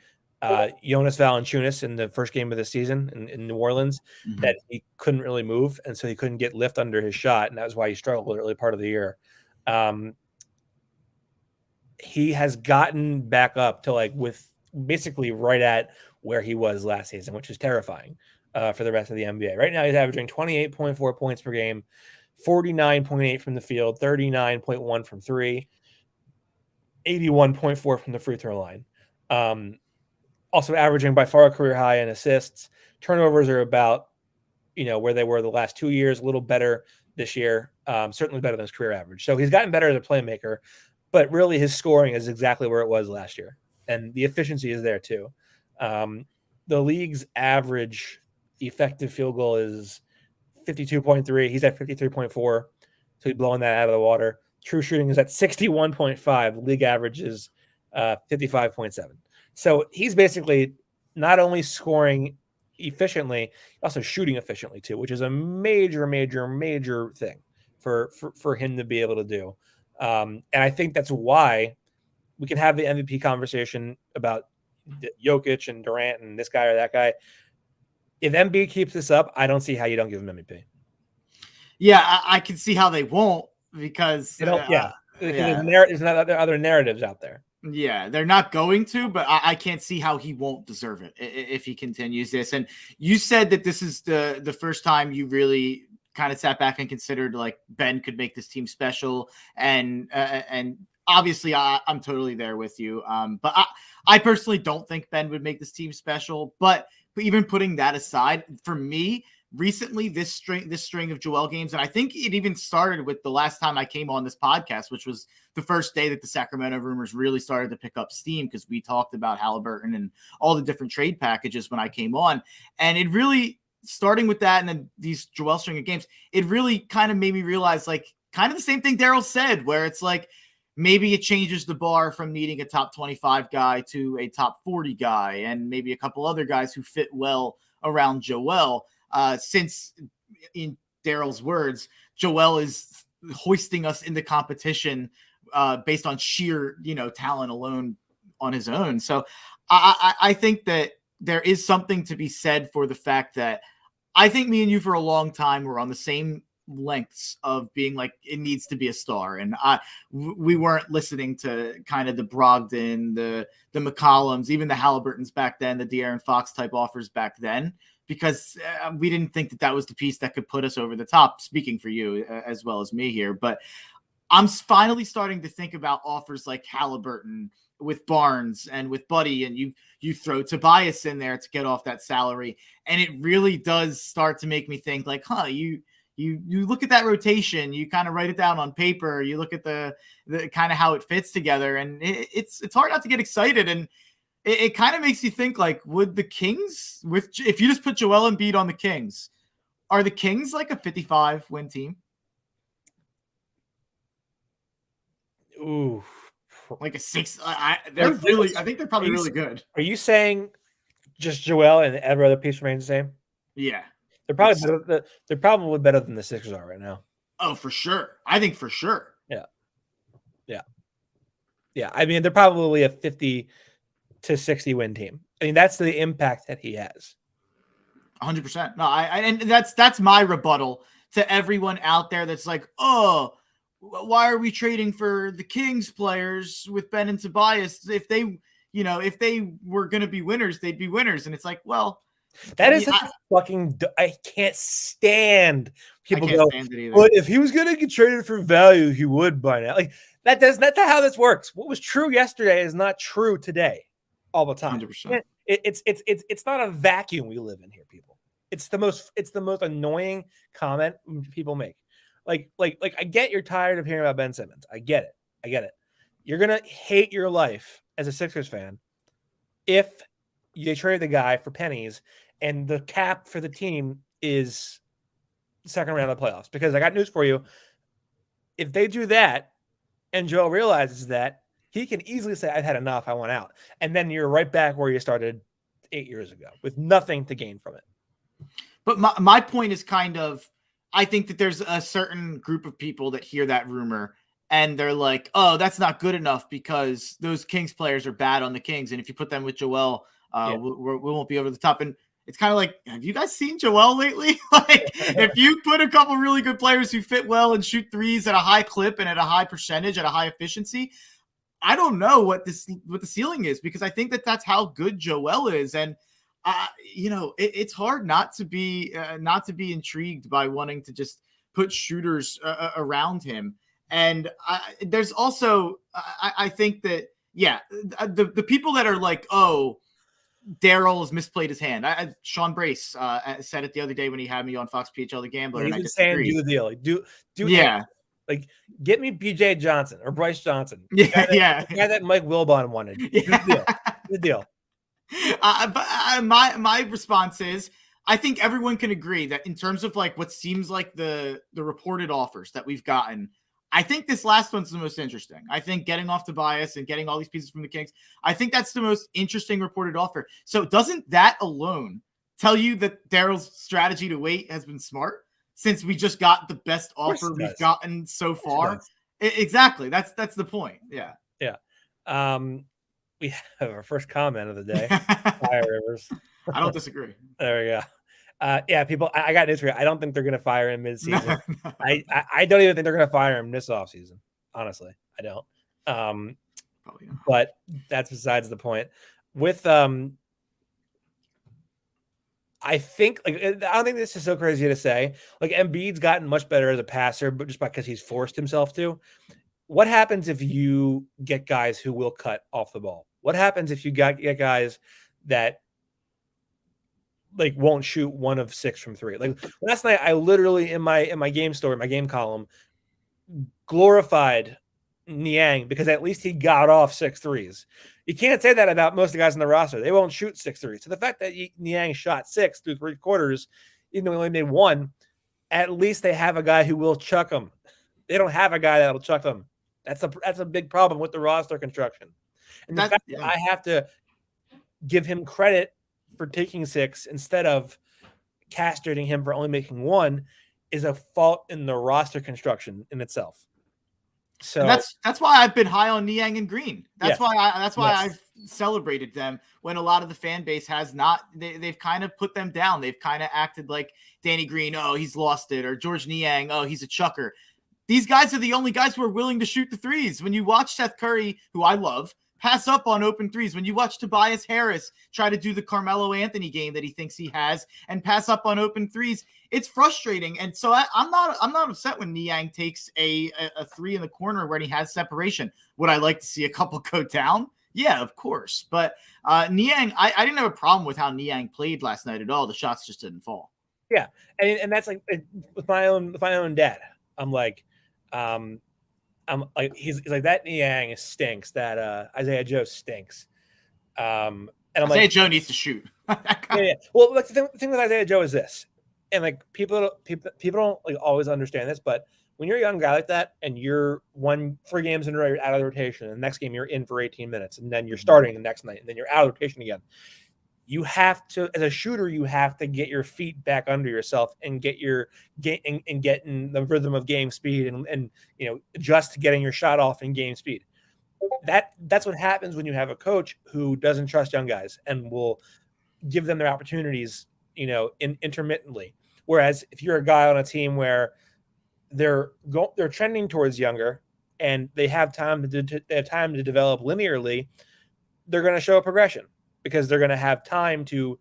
Jonas Valanciunas in the first game of the season in New Orleans, that he couldn't really move, and so he couldn't get lift under his shot, and that was why he struggled early part of the year. He has gotten back up to with basically right at where he was last season, which is terrifying for the rest of the NBA. Right now, he's averaging 28.4 points per game, 49.8 from the field, 39.1 from three, 81.4 from the free throw line. Also averaging by far a career high in assists. Turnovers are about, where they were the last 2 years, a little better this year, certainly better than his career average. So he's gotten better as a playmaker, but really his scoring is exactly where it was last year. And the efficiency is there too. The league's average effective field goal is 52.3. He's at 53.4. So he's blowing that out of the water. True shooting is at 61.5. League average is 55.7. So he's basically not only scoring efficiently, also shooting efficiently too, which is a major, major, major thing for him to be able to do. And I think that's why we can have the MVP conversation about Jokic and Durant and this guy or that guy. If Embiid keeps this up, I don't see how you don't give him MVP. Yeah, I can see how they won't because they don't. There's other narratives out there. Yeah, they're not going to, but I can't see how he won't deserve it if he continues this. And you said that this is the first time you really kind of sat back and considered Ben could make this team special, and obviously I'm totally there with you. But I personally don't think Ben would make this team special. But even putting that aside, for me, recently this string of Joel games, and I think it even started with the last time I came on this podcast, which was the first day that the Sacramento rumors really started to pick up steam, because we talked about Halliburton and all the different trade packages when I came on. And it really, starting with that and then these Joel string of games, it really kind of made me realize kind of the same thing Darryl said, where it's maybe it changes the bar from needing a top 25 guy to a top 40 guy, and maybe a couple other guys who fit well around Joel. Since, in Darryl's words, Joel is hoisting us into competition based on sheer, talent alone on his own. So I think that there is something to be said for the fact that I think me and you for a long time were on the same lengths of being like, it needs to be a star. And we weren't listening to kind of the Brogdon, the McCollums, even the Halliburtons back then, the De'Aaron Fox type offers back then, because we didn't think that was the piece that could put us over the top, speaking for you as well as me here. But I'm finally starting to think about offers like Halliburton with Barnes and with Buddy, and you throw Tobias in there to get off that salary. And it really does start to make me think like, you look at that rotation, you kind of write it down on paper, you look at the kind of how it fits together, and it's hard not to get excited. And it kind of makes you think like, would the Kings, if you just put Joel Embiid on the Kings, are the Kings like a 55 win team? Ooh, like a 6. I think they're probably really good. Are you saying just Joel and every other piece remains the same? Yeah, they're probably better than the Sixers are right now. Oh, for sure. I think for sure. Yeah. I mean, they're probably a 50 to 60 win team. I mean, that's the impact that he has. 100%. No, and that's my rebuttal to everyone out there that's like, oh, why are we trading for the Kings players with Ben and Tobias? If they were going to be winners, they'd be winners. And it's like, well, that is I can't stand people stand it either. But if he was going to get traded for value, he would by now. Like that's not how this works. What was true yesterday is not true today all the time. 100%. It's not a vacuum we live in here, people. It's the most annoying comment people make. Like I get you're tired of hearing about Ben Simmons. I get it. You're going to hate your life as a Sixers fan if you trade the guy for pennies and the cap for the team is second round of the playoffs. Because I got news for you. If they do that and Joel realizes that, he can easily say, I've had enough, I want out. And then you're right back where you started 8 years ago with nothing to gain from it. But my point is kind of, I think that there's a certain group of people that hear that rumor and they're like, oh, that's not good enough because those Kings players are bad on the Kings. And if you put them with Joel, we won't be over the top. And it's kind of like, have you guys seen Joel lately? Like, if you put a couple really good players who fit well and shoot threes at a high clip and at a high percentage, at a high efficiency, I don't know what the ceiling is, because I think that that's how good Joel is. And it's hard not to be intrigued by wanting to just put shooters around him. And there's also, I think that, the people that are like, oh, Daryl has misplayed his hand. Sean Brace said it the other day when he had me on Fox PHL the Gambler. He's been saying do the deal. Like, do yeah. Like, get me BJ Johnson or Bryce Johnson. The guy that Mike Wilbon wanted. Yeah. Good deal. But my response is, I think everyone can agree that in terms of like what seems like the reported offers that we've gotten, I think this last one's the most interesting. I think getting off Tobias and getting all these pieces from the Kings, I think that's the most interesting reported offer. So doesn't that alone tell you that Daryl's strategy to wait has been smart, since we just got the best offer we've gotten so far? Exactly. That's the point. Yeah. We have our first comment of the day. Fire Rivers. I don't disagree. There we go. People, I got news for you. I don't think they're going to fire him mid-season. No. I don't even think they're going to fire him this offseason. Honestly, I don't. Probably not. But that's besides the point. With I think, like, I don't think this is so crazy to say. Like, Embiid's gotten much better as a passer, but just because he's forced himself to. What happens if you get guys who will cut off the ball? What happens if you get guys that like won't shoot 1 of 6 from 3? Like last night, I literally in my game story, my game column, glorified Niang because at least he got off 6 threes. You can't say that about most of the guys on the roster. They won't shoot 6 threes. So the fact that Niang shot 6 through 3 quarters, even though he only made 1, at least they have a guy who will chuck them. They don't have a guy that'll chuck them. That's a big problem with the roster construction. And the fact that I have to give him credit for taking 6 instead of castrating him for only making 1 is a fault in the roster construction in itself. So and that's why I've been high on Niang and Green. That's why I've celebrated them when a lot of the fan base has not. They've kind of put them down. They've kind of acted like Danny Green, oh, he's lost it, or George Niang, oh, he's a chucker. These guys are the only guys who are willing to shoot the threes. When you watch Seth Curry, who I love, pass up on open threes, when you watch Tobias Harris try to do the Carmelo Anthony game that he thinks he has and pass up on open threes, it's frustrating. And so I'm not upset when Niang takes a three in the corner when he has separation. Would I like to see a couple go down? Yeah, of course. But Niang, I didn't have a problem with how Niang played last night at all. The shots just didn't fall. Yeah, and that's like with my own dad. I'm like he's like, that Niang stinks. That Isaiah Joe stinks. And I'm Isaiah Joe needs to shoot. yeah. Well, like the thing with Isaiah Joe is this, and like people don't like always understand this, but when you're a young guy like that and you're 3 games in a row, you're out of the rotation, and the next game you're in for 18 minutes, and then you're starting the next night, and then you're out of the rotation again. You have to, as a shooter, you have to get your feet back under yourself and get your and get in the rhythm of game speed and adjust to getting your shot off in game speed. That's what happens when you have a coach who doesn't trust young guys and will give them their opportunities, intermittently. Whereas if you're a guy on a team where they're trending towards younger and they have time to develop linearly, they're going to show a progression because they're going to have time to,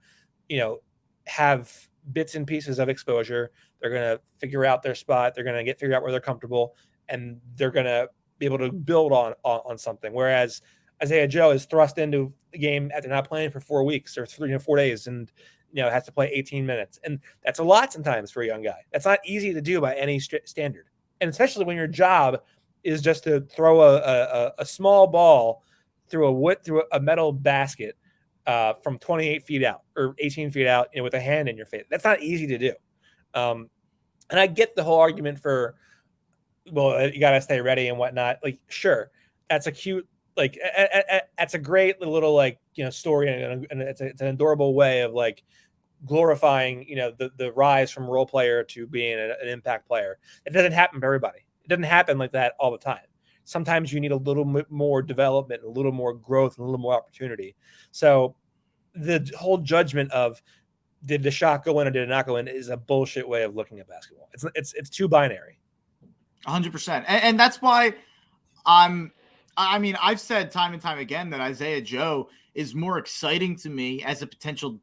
have bits and pieces of exposure. They're going to figure out their spot. They're going to figure out where they're comfortable, and they're going to be able to build on something. Whereas Isaiah Joe is thrust into the game after not playing for 4 weeks or 4 days, and has to play 18 minutes, and that's a lot sometimes for a young guy. That's not easy to do by any standard, and especially when your job is just to throw a small ball through a metal basket from 28 feet out or 18 feet out, with a hand in your face. That's not easy to do. And I get the whole argument for, well, you got to stay ready and whatnot. Like, sure, that's a cute, like, that's a great little story, and it's an adorable way of like glorifying, the rise from role player to being an impact player. It doesn't happen for everybody. It doesn't happen like that all the time. Sometimes you need a little bit more development, a little more growth, and a little more opportunity. So the whole judgment of did the shot go in or did it not go in is a bullshit way of looking at basketball. It's too binary. 100%. And that's why I've said time and time again that Isaiah Joe is more exciting to me as a potential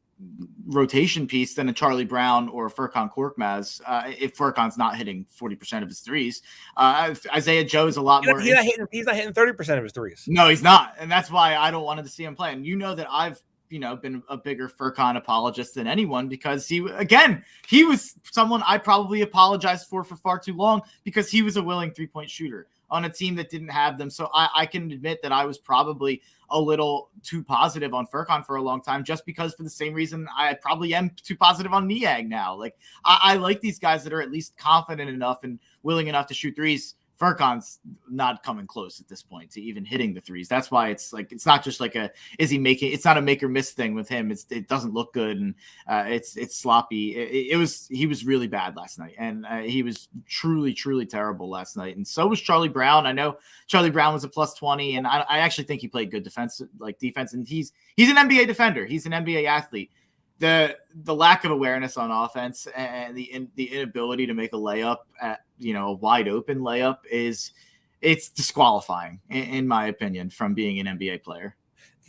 rotation piece than a Charlie Brown or a Furkan Korkmaz. If Furkan's not hitting 40% of his threes, Isaiah Joe is a lot more. He's not hitting 30% of his threes. No, he's not, and that's why I don't want to see him play. And that I've been a bigger Furkan apologist than anyone, because he was someone I probably apologized for far too long, because he was a willing 3-point shooter on a team that didn't have them. So I can admit that I was probably a little too positive on Furkan for a long time, just because, for the same reason I probably am too positive on Niang now. Like, I like these guys that are at least confident enough and willing enough to shoot threes. Furkan's not coming close at this point to even hitting the threes. That's why it's not just like it's not a make or miss thing with him. It doesn't look good, and it's sloppy. He was really bad last night, and he was truly, truly terrible last night. And so was Charlie Brown. I know Charlie Brown was a +20, and I actually think he played good defense, and he's an NBA defender. He's an NBA athlete. The lack of awareness on offense and the inability to make a layup at a wide open layup it's disqualifying in my opinion from being an NBA player.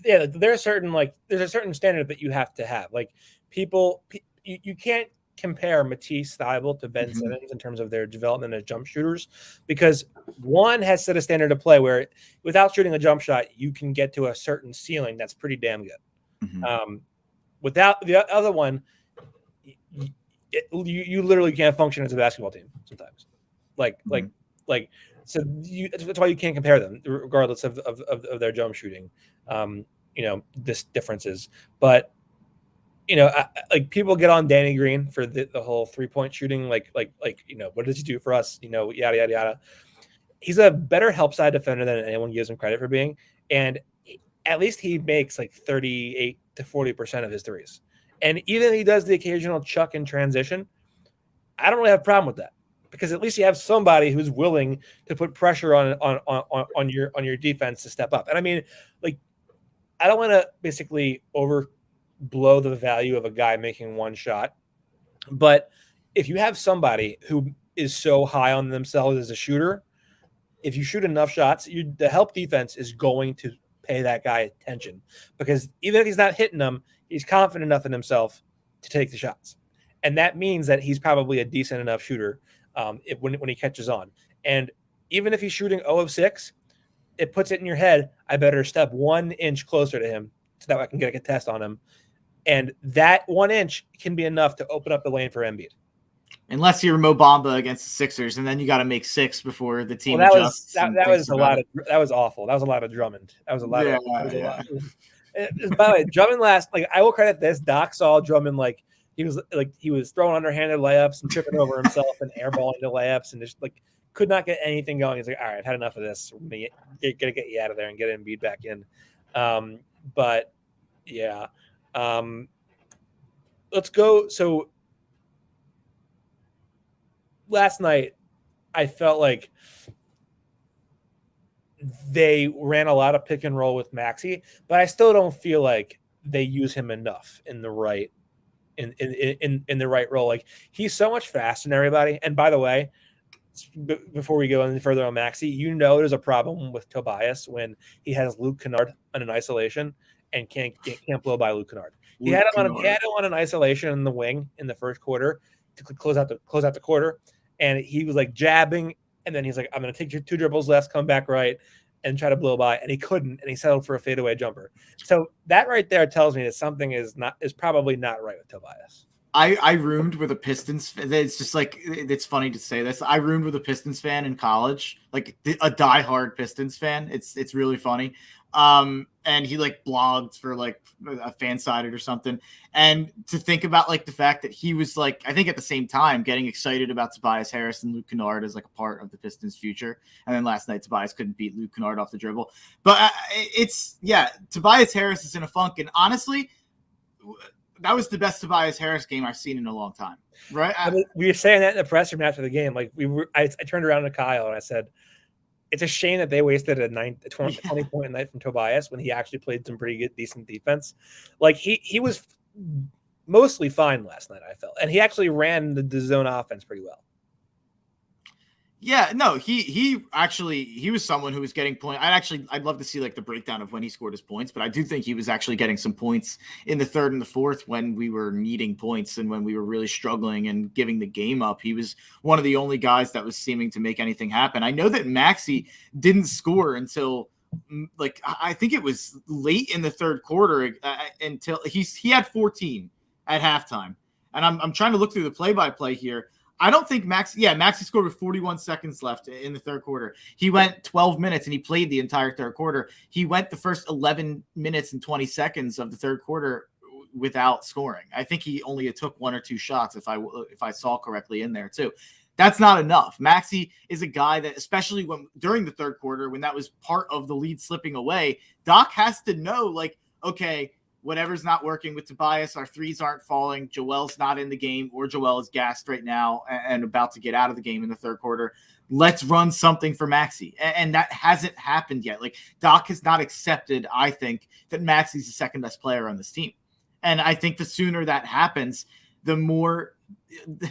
Yeah, there's a certain standard that you have to have. Like, you can't compare Matisse Thybulle to Ben Simmons in terms of their development as jump shooters, because one has set a standard of play where without shooting a jump shot you can get to a certain ceiling that's pretty damn good. Without the other one, you literally can't function as a basketball team sometimes. So that's why you can't compare them, regardless of their jump shooting. This differences, but people get on Danny Green for the whole 3-point shooting. What did you do for us? Yada yada yada. He's a better help side defender than anyone gives him credit for being, and at least he makes 38 to 40% of his threes. And even if he does the occasional chuck in transition, I don't really have a problem with that. because at least you have somebody who's willing to put pressure on your defense to step up. And I mean, like, I don't want to basically overblow the value of a guy making one shot, but if you have somebody who is so high on themselves as a shooter, if you shoot enough shots, the help defense is going to pay that guy attention, because even if he's not hitting them, he's confident enough in himself to take the shots. And that means that he's probably a decent enough shooter when he catches on. And even if he's shooting 0 of 6, it puts it in your head, I better step 1 inch closer to him so that I can get a test on him. And that 1 inch can be enough to open up the lane for Embiid. Unless you're Mo Bamba against the Sixers, and then you got to make 6 before the team adjusts. That was awful. That was a lot of Drummond. That was a lot. By the way, Drummond I will credit this. Doc saw Drummond he was throwing underhanded layups and tripping over himself and airballing the layups and just could not get anything going. He's like, all right, I've had enough of this. We're gonna get you out of there and get Embiid back in. But yeah, let's go. So last night, I felt like they ran a lot of pick and roll with Maxey, but I still don't feel like they use him enough in the right the right role. Like, he's so much faster than everybody. And by the way, before we go any further on Maxey, there's a problem with Tobias when he has Luke Kennard on an isolation and can't blow by Luke Kennard. He had him on an isolation in the wing in the first quarter to close out the quarter, and he was jabbing, and then he's like, I'm going to take your 2 dribbles left, come back right, and try to blow by, and he couldn't, and he settled for a fadeaway jumper. So that right there tells me that something is probably not right with Tobias. I roomed with a Pistons fan. It's just it's funny to say this. I roomed with a Pistons fan in college, a diehard Pistons fan. It's really funny. And he blogged for a Fansided or something. And to think about the fact that he was I think at the same time getting excited about Tobias Harris and Luke Kennard as a part of the Pistons' future. And then last night Tobias couldn't beat Luke Kennard off the dribble. But Tobias Harris is in a funk. And honestly, that was the best Tobias Harris game I've seen in a long time. Right? We were saying that in the press room after the game. I turned around to Kyle and I said, it's a shame that they wasted a 20-point night from Tobias when he actually played some pretty good, decent defense. He was mostly fine last night, I felt. And he actually ran the zone offense pretty well. Yeah, no, he was someone who was getting points. I'd love to see the breakdown of when he scored his points, but I do think he was actually getting some points in the third and the fourth when we were needing points and when we were really struggling and giving the game up. He was one of the only guys that was seeming to make anything happen. I know that Maxey didn't score until I think it was late in the third quarter until he had 14 at halftime. And I'm trying to look through the play-by-play here. I don't think Maxey scored with 41 seconds left in the third quarter. He went 12 minutes and he played the entire third quarter. He went the first 11 minutes and 20 seconds of the third quarter without scoring. I think he only took 1 or 2 shots if I saw correctly in there too. That's not enough. Maxey is a guy that, especially during the third quarter, when that was part of the lead slipping away, Doc has to know, okay, whatever's not working with Tobias, our threes aren't falling, Joel's not in the game, or Joel is gassed right now and about to get out of the game in the third quarter. Let's run something for Maxey. And that hasn't happened yet. Doc has not accepted, I think, that Maxey's the second best player on this team. And I think the sooner that happens, the more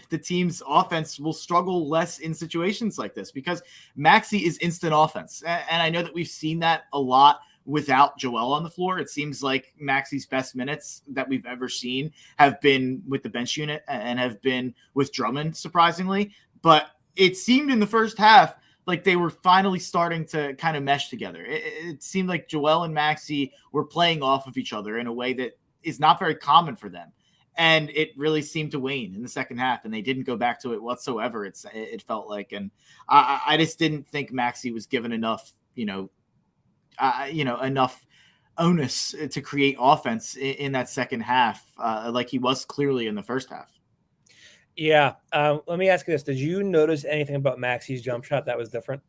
the team's offense will struggle less in situations like this, because Maxey is instant offense. And I know that we've seen that a lot without Joel on the floor. It seems like Maxey's best minutes that we've ever seen have been with the bench unit and have been with Drummond, surprisingly. But it seemed in the first half like they were finally starting to kind of mesh together. It seemed like Joel and Maxey were playing off of each other in a way that is not very common for them. And it really seemed to wane in the second half, and they didn't go back to it whatsoever. It felt like, and I just didn't think Maxey was given enough, enough onus to create offense in that second half, like he was clearly in the first half. Yeah. Let me ask you this. Did you notice anything about Maxey's jump shot that was different?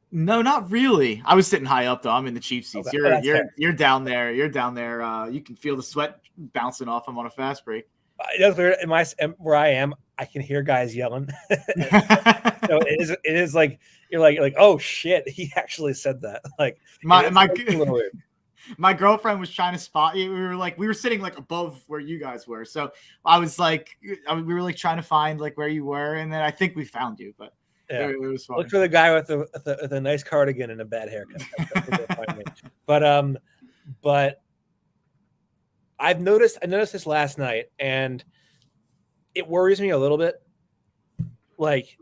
No, not really. I was sitting high up though. I'm in the cheap seats. Okay. You're down there. You're down there. You can feel the sweat bouncing off him on a fast break. That's weird. Where I am, I can hear guys yelling. So it is like you're like, oh shit, he actually said that. Like it's a little weird. My girlfriend was trying to spot you. We were sitting like above where you guys were. So I was like, we were like trying to find like where you were, and then I think we found you. But yeah, it was funny. Look for the guy with a nice cardigan and a bad haircut. But I noticed this last night, and it worries me a little bit. Like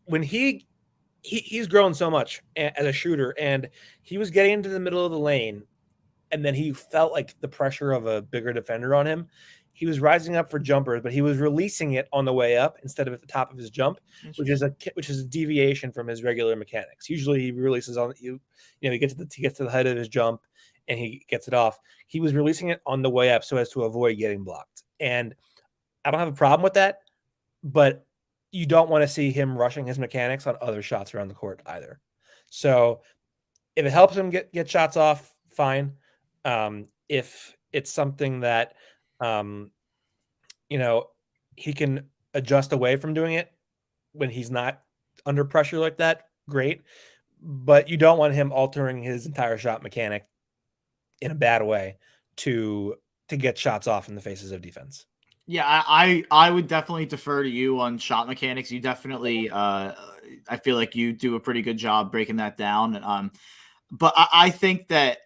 when he's grown so much as a shooter, and he was getting into the middle of the lane, and then he felt like the pressure of a bigger defender on him. He was rising up for jumpers, but he was releasing it on the way up instead of at the top of his jump, which is a deviation from his regular mechanics. Usually, he releases on he gets to the height of his jump and he gets it off. He was releasing it on the way up so as to avoid getting blocked, and I don't have a problem with that, but you don't want to see him rushing his mechanics on other shots around the court either. So if it helps him get shots off, fine. If it's something that, he can adjust away from doing it when he's not under pressure like that, great. But you don't want him altering his entire shot mechanic in a bad way to get shots off in the faces of defense. Yeah, I would definitely defer to you on shot mechanics. You definitely, I feel like you do a pretty good job breaking that down. But I think that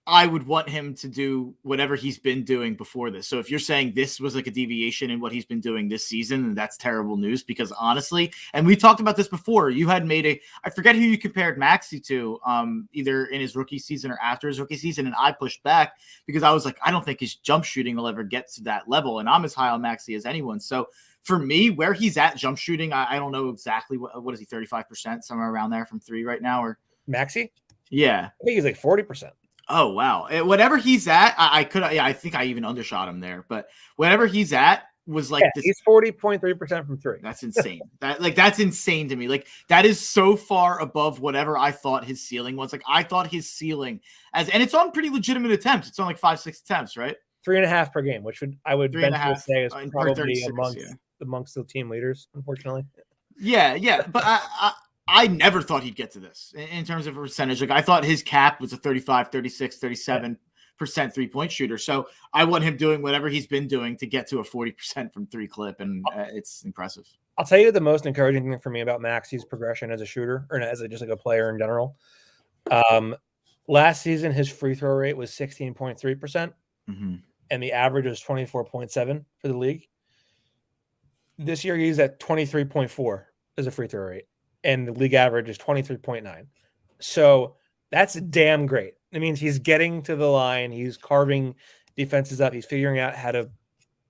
I would want him to do whatever he's been doing before this. So if you're saying this was like a deviation in what he's been doing this season, then that's terrible news, because honestly, and we talked about this before, you had made I forget who you compared Maxey to, either in his rookie season or after his rookie season. And I pushed back because I was like, I don't think his jump shooting will ever get to that level. And I'm as high on Maxey as anyone. So for me, where he's at jump shooting, I don't know exactly what is he, 35%, somewhere around there from three right now, or Maxey? Yeah. I think he's like 40%. Oh, wow. Whatever he's at, I think I even undershot him there, but whatever he's at was like, this, he's 40.3% from three. That's insane. That's insane to me. Like, that is so far above whatever I thought his ceiling was. Like, I thought his ceiling and it's on pretty legitimate attempts. It's on like 5-6 attempts, right? 3.5 per game, which I would venture to say is probably amongst the team leaders, unfortunately. Yeah. But I never thought he'd get to this in terms of a percentage. Like, I thought his cap was a 35, 36, 37% 3-point shooter. So I want him doing whatever he's been doing to get to a 40% from three clip. And it's impressive. I'll tell you the most encouraging thing for me about Maxey's progression as a shooter, or as just like a player in general. Last season, his free throw rate was 16.3%, and the average was 24.7 for the league. This year, he's at 23.4 as a free throw rate, and the league average is 23.9. So that's damn great. It means he's getting to the line. He's carving defenses up. He's figuring out how to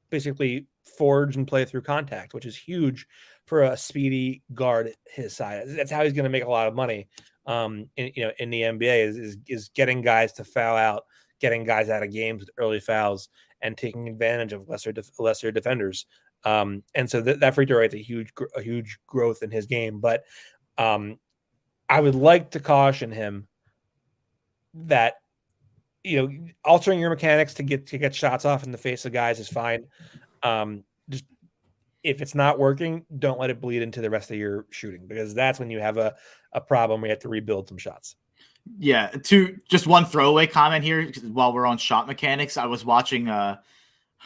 basically forge and play through contact, which is huge for a speedy guard his size. That's how he's going to make a lot of money in the NBA is getting guys to foul out, getting guys out of games with early fouls, and taking advantage of lesser defenders. And so that free throw rate is a huge growth in his game. But I would like to caution him that, altering your mechanics to get shots off in the face of guys is fine. Just if it's not working, don't let it bleed into the rest of your shooting, because that's when you have a problem where you have to rebuild some shots. Yeah. Just one throwaway comment here while we're on shot mechanics. I was watching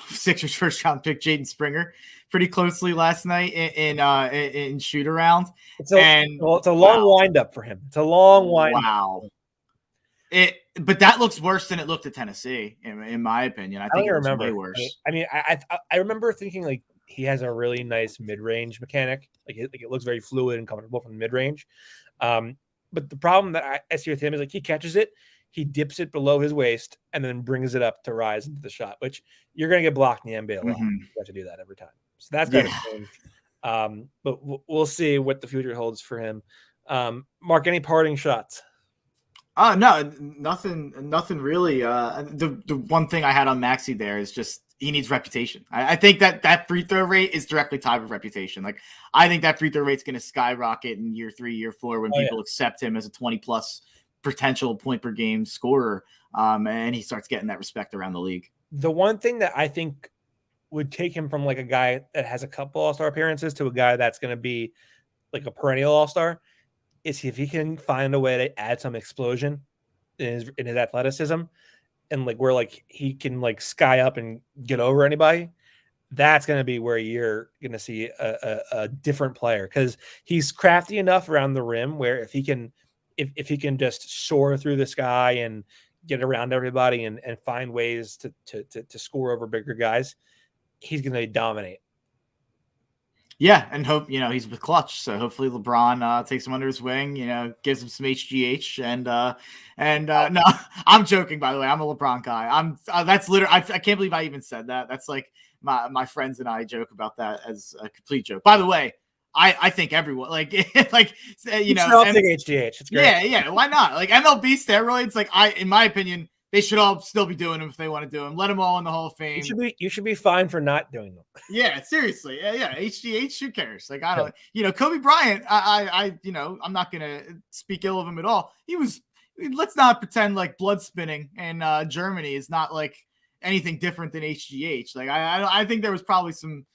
Sixers first round pick Jaden Springer pretty closely last night in shoot around. It's a long wind up for him. It's a long wind. Wow. But that looks worse than it looked at Tennessee, in my opinion. I think it looks way worse. I remember thinking like he has a really nice mid range mechanic. Like it looks very fluid and comfortable from the mid range. But the problem that I see with him is like he catches it, he dips it below his waist, and then brings it up to rise into the shot, which you're going to get blocked in the NBA a lot. You have to do that every time. So that's kind of strange. But we'll see what the future holds for him. Mark, any parting shots? No, nothing really. The one thing I had on Maxey there is just he needs reputation. I think that free throw rate is directly tied with reputation. Like, I think that free throw rate is going to skyrocket in year 3, year 4 when people accept him as a 20+ potential point per game scorer, and he starts getting that respect around the league. The one thing that I think would take him from like a guy that has a couple All-Star appearances to a guy that's going to be like a perennial All-Star is if he can find a way to add some explosion in his athleticism and like where like he can like sky up and get over anybody. That's going to be where you're going to see a different player because he's crafty enough around the rim where if he can just soar through the sky and get around everybody and find ways to score over bigger guys, he's going to dominate. Yeah, and hope he's with Clutch, so hopefully LeBron takes him under his wing, gives him some HGH, and no, I'm joking. By the way, I'm a LeBron guy. That's literally I can't believe I even said that. That's like my friends and I joke about that as a complete joke. By the way, I think everyone like take HGH. It's great. Yeah. Why not? Like MLB steroids, like in my opinion, they should all still be doing them if they want to do them. Let them all in the Hall of Fame. You should be fine for not doing them. Yeah, seriously. Yeah. HGH, who cares? Like I don't. Kobe Bryant. I'm not gonna speak ill of him at all. Let's not pretend like blood spinning in Germany is not like anything different than HGH. Like I think there was probably some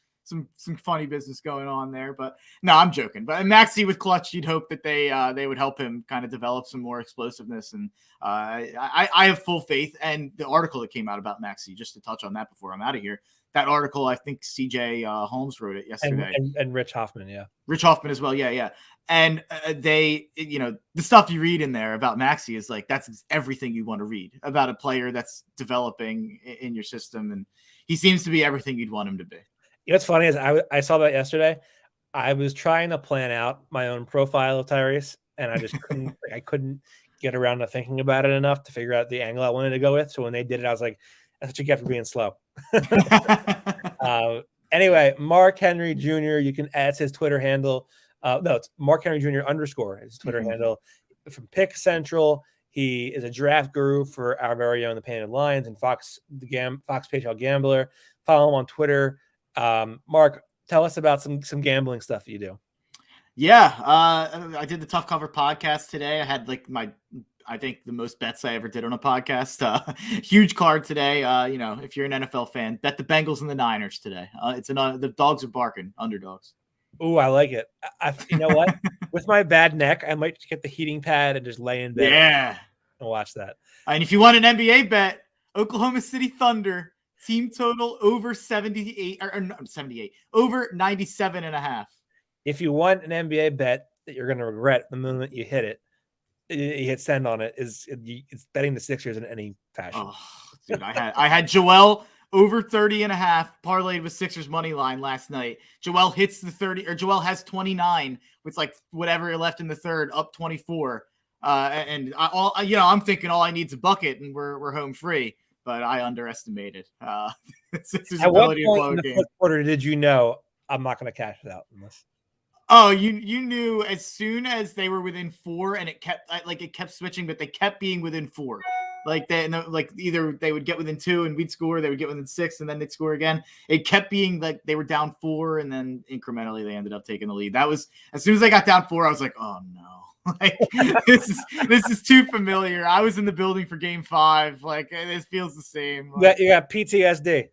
funny business going on there, but no, I'm joking. But Maxey with Clutch, you'd hope that they would help him kind of develop some more explosiveness, and I have full faith. And the article that came out about Maxey, just to touch on that before I'm out of here, that article I think CJ Holmes wrote it yesterday, and Rich Hoffman, Rich Hoffman as well, yeah. And they, the stuff you read in there about Maxey is like that's everything you want to read about a player that's developing in your system, and he seems to be everything you'd want him to be. What's funny is I saw that yesterday. I was trying to plan out my own profile of Tyrese, and I just couldn't. I couldn't get around to thinking about it enough to figure out the angle I wanted to go with. So when they did it, I was like, "That's what you get for being slow." Anyway, Mark Henry Jr. You can add his Twitter handle. No, it's Mark Henry Jr. _ his Twitter handle from Pick Central. He is a draft guru for our very own The Painted Lions and Fox PHL Gambler. Follow him on Twitter. Mark, tell us about some gambling stuff that you do. Yeah, I did the Tough Cover podcast today. I had like I think the most bets I ever did on a podcast. Huge card today. If you're an NFL fan, bet the Bengals and the Niners today. The dogs are barking, underdogs. Oh, I like it. You know what? With my bad neck, I might get the heating pad and just lay in bed. Yeah, and watch that. And if you want an NBA bet, Oklahoma City Thunder. Team total over 78 or 78 over 97.5. If you want an NBA bet that you're going to regret the moment you hit it, you hit send on it. It's betting the Sixers in any fashion. Oh, dude, I had Joel over 30.5 parlayed with Sixers money line last night. Joel hits the 30, or Joel has 29 with like whatever left in the third, up 24. I'm thinking all I need is a bucket and we're home free. But I underestimated Sixers' ability to blow a game. In the fourth quarter, did you know I'm not going to cash it out unless? Oh, you knew as soon as they were within 4, and it kept switching, but they kept being within 4. Either they would get within 2 and we'd score, they would get within 6 and then they'd score again. It kept being like they were down 4, and then incrementally they ended up taking the lead. That was as soon as they got down 4, I was like, oh no. Like this is too familiar. I was in the building for Game 5. Like this feels the same. You got PTSD.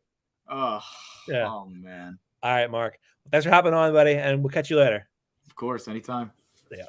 Oh, yeah. Oh man. All right, Mark. Thanks for hopping on, buddy, and we'll catch you later. Of course, anytime. Yeah.